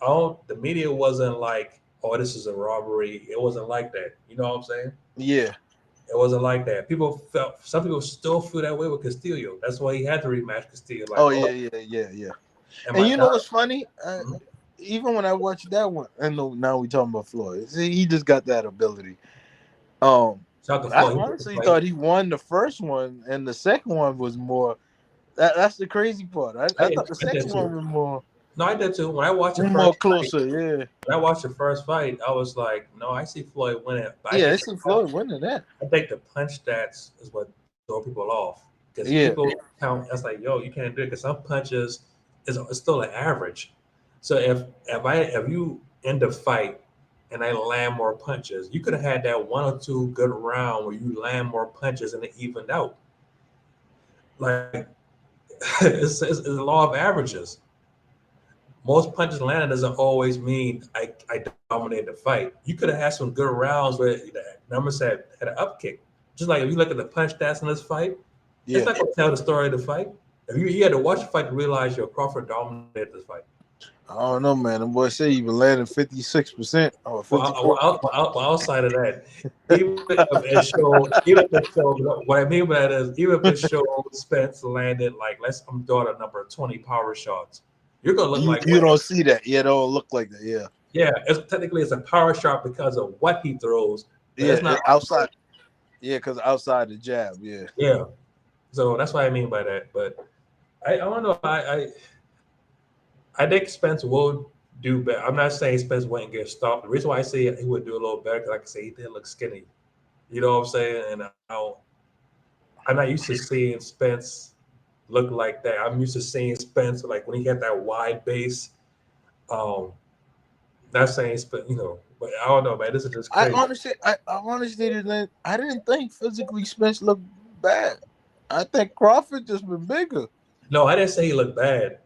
the media wasn't like, oh, this is a robbery. It wasn't like that. You know what I'm saying? Yeah. It wasn't like that. Some people still feel that way with Castillo. That's why he had to rematch Castillo. Like, Oh oh, yeah, yeah, yeah, yeah. am And I you know done? what's funny? Mhm. Even when I watched that one, I know now we talking about Floyd. See, he just got that ability. Shout out to I Floyd. honestly thought he won the first one, and the second one was more. That's the crazy part. I thought the I did second one too. was more No, I did too. When I watched the more first fight, closer. Yeah, when I watched the first fight, I was like, no, I see Floyd winning. But yeah. I see Floyd winning that. I think the punch stats is what throw people off because Yeah, people count. That's like, yo, you can't do it because some punches is still an average. So if you end the fight and I land more punches, you could have had that one or two good round where you land more punches and it evened out. Like it's a law of averages. Most punches landed doesn't always mean I dominated the fight. You could have had some good rounds where the numbers had an upkick. Just like if you look at the punch stats in this fight, it's yeah. not going to tell the story of the fight. If you had to watch the fight to realize your Crawford dominated this fight. I don't know, man. The boy say he been landing 56% or Well, 54. outside of that, even if it showed, what I mean by that is, even if it showed Spence landed like I'm doing a number of 20 power shots, you're gonna look like You what? don't see that. Yeah, it don't look like that. Yeah. Yeah, it's technically it's a power shot because of what he throws, but Yeah, it's not. outside. Yeah, because outside the jab. Yeah. Yeah, so that's what I mean by that. But I don't know. I think Spence will do better. I'm not saying Spence wouldn't get stopped. The reason why I say he would do a little better, because like I say, he did look skinny. You know what I'm saying? And I'm not used to seeing Spence look like that. I'm used to seeing Spence like when he had that wide base. Um, not saying Spence, but I don't know, man. This is just crazy. I honestly didn't. I didn't think physically Spence looked bad. I think Crawford just been bigger. No, I didn't say he looked bad.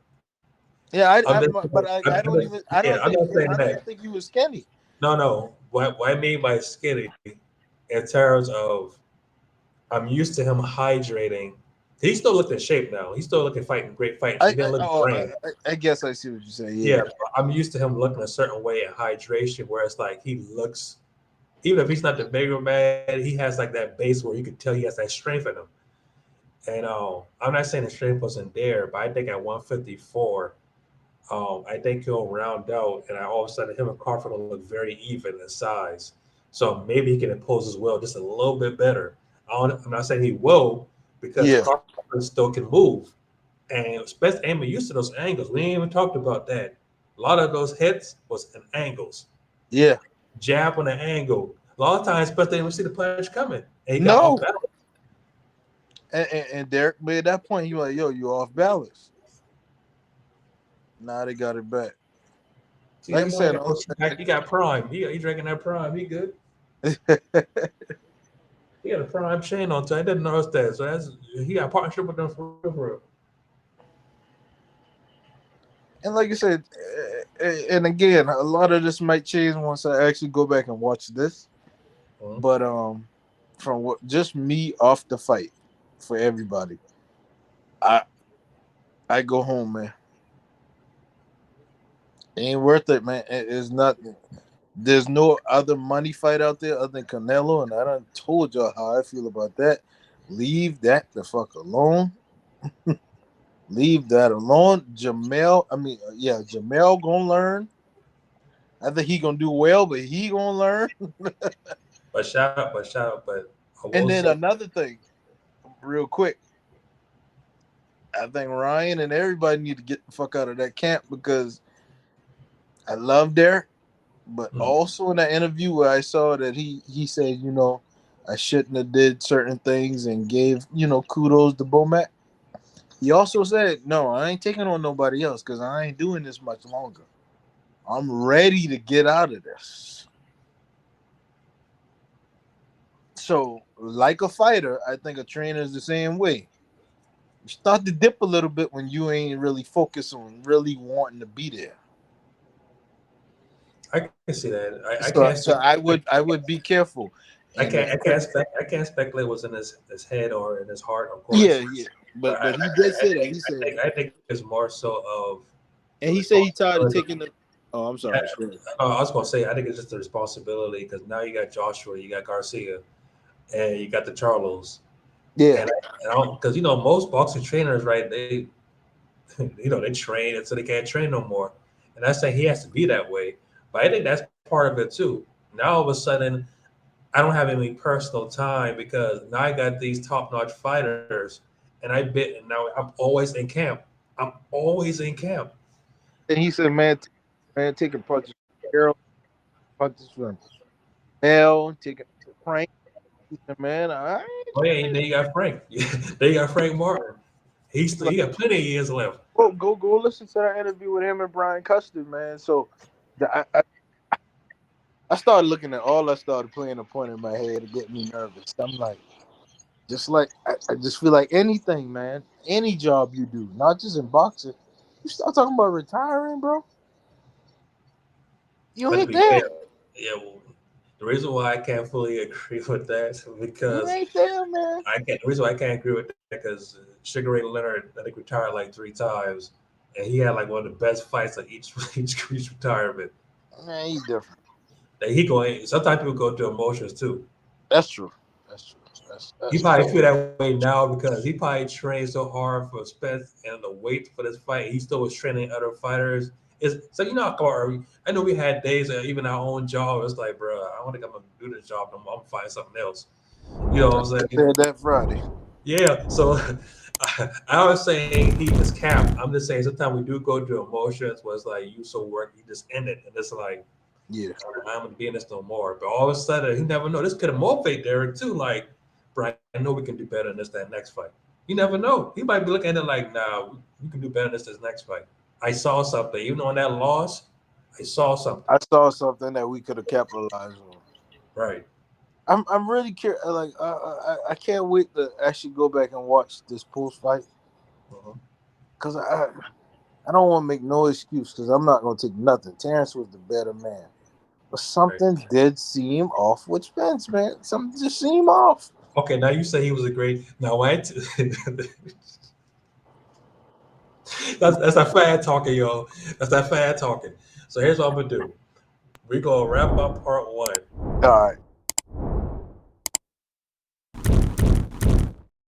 Yeah, I'm just, but I don't even. yeah, I'm not saying I don't that. even think he was skinny. No. What I mean by skinny, in terms of, I'm used to him hydrating. He still looked in shape now. He's still looking fighting great fights. He didn't look drained. I guess I see what you're saying. Yeah, Yeah, I'm used to him looking a certain way in hydration, where it's like he looks, even if he's not the bigger man, he has like that base where you could tell he has that strength in him. And I'm not saying the strength wasn't there, but I think at 154, I think he'll round out, and all of a sudden him and Crawford will look very even in size. So maybe he can impose his will just a little bit better. I'm not saying he will, because yeah, Crawford still can move, and Spence ain't been used to those angles. We ain't even talked about that. A lot of those hits was in angles, yeah. jab on an angle. A lot of times, Spence didn't even see the punch coming, and he got off No, balance. and Derek made that point. He was like, "Yo, you off balance." Now they got it back. See Like that you boy? said, He got prime. He drinking that prime. He good. He got a prime chain on. So I didn't notice that. So he got a partnership with them for real. For real. and like you said, and again, a lot of this might change once I actually go back and watch this. Mhm. But from what just me off the fight for everybody, I I go home, man. It ain't worth it, man. It's not. There's no other money fight out there other than Canelo, and I done told y'all how I feel about that. Leave that the fuck alone. Leave that alone. Jamel gonna learn. I think he gonna do well, but he gonna learn. But I will And say, then another thing, real quick, I think Ryan and everybody need to get the fuck out of that camp because I love Derek, but mhm. also in that interview where I saw that he said, I shouldn't have did certain things and gave, kudos to Bomac. He also said, no, I ain't taking on nobody else because I ain't doing this much longer. I'm ready to get out of this. So, like a fighter, I think a trainer is the same way. You start to dip a little bit when you ain't really focused on really wanting to be there. I can see that. I can't So I would be careful. And if I can't speculate what's in his head or in his heart, of course. yeah, yeah, But but he did say that. He said, I think it's more so of the and he said he tired of responsibility. taking the. Oh, I'm Yeah, sorry. Sure. I was gonna say I think it's just the responsibility, because now you got Joshua, you got Garcia, and you got the Charlos, Yeah, and because most boxing trainers, right? They they train until they can't train no more, and I say he has to be that way. But I think that's part of it too. Now all of a sudden, I don't have any personal time because now I got these top notch fighters, and and now I'm always in camp. I'm always in camp. and he said, man, taking punches from Errol, punches from Mel, taking Frank. He said, man, I Oh yeah, and then you got Frank. Then you got Frank Martin. ain't. He got plenty of years left. Go listen to that interview with him and Brian Custer, man. So I started looking at all I started playing a point in my head to get me nervous. I'm like, I just feel like anything, man, any job you do, not just in boxing, you start talking about retiring, bro. You But to ain't be fair, there. yeah, well, the reason why I can't fully agree with that is You because ain't there, man. I can't. The reason why I can't agree with that because Sugar Ray Leonard, I think, retired like 3 times, and he had like one of the best fights of each retirement. Man, he's different. That he going. Sometimes people go through emotions too. That's true. That's true. He That's for probably sure. feel that way now because he probably trained so hard for Spence and the weight for this fight. He still was training other fighters. So you know, Corey, I know we had days, even our own job. It's like, bro, I want to come and do this job. I'm gonna find something else. You know what I I'm saying? said that Friday. Yeah. So I was saying he is capped. I'm just saying sometimes we do go through emotions where it's like you so work, you just end it, and it's like Yeah. I'm gonna be in this no more. But all of a sudden, you never know. This could have motivated Derek too. Like, bro, I know we can do better in that next fight. You never know. He might be looking at it like, nah, we can do better in this next fight. I saw something. Even on that loss, I saw something. I saw something that we could have capitalized on. Right. I'm really curious. Like I can't wait to actually go back and watch this post fight Uh-huh. because I don't want to make no excuse because I'm not gonna take nothing. Terrence was the better man, but Right. something did seem off with Spence, man. Something just seemed off. Okay, now you say he was a great. Now, that's that fad talking, y'all. That's that fad talking. So here's what I'm gonna do. We're gonna wrap up part one. All right.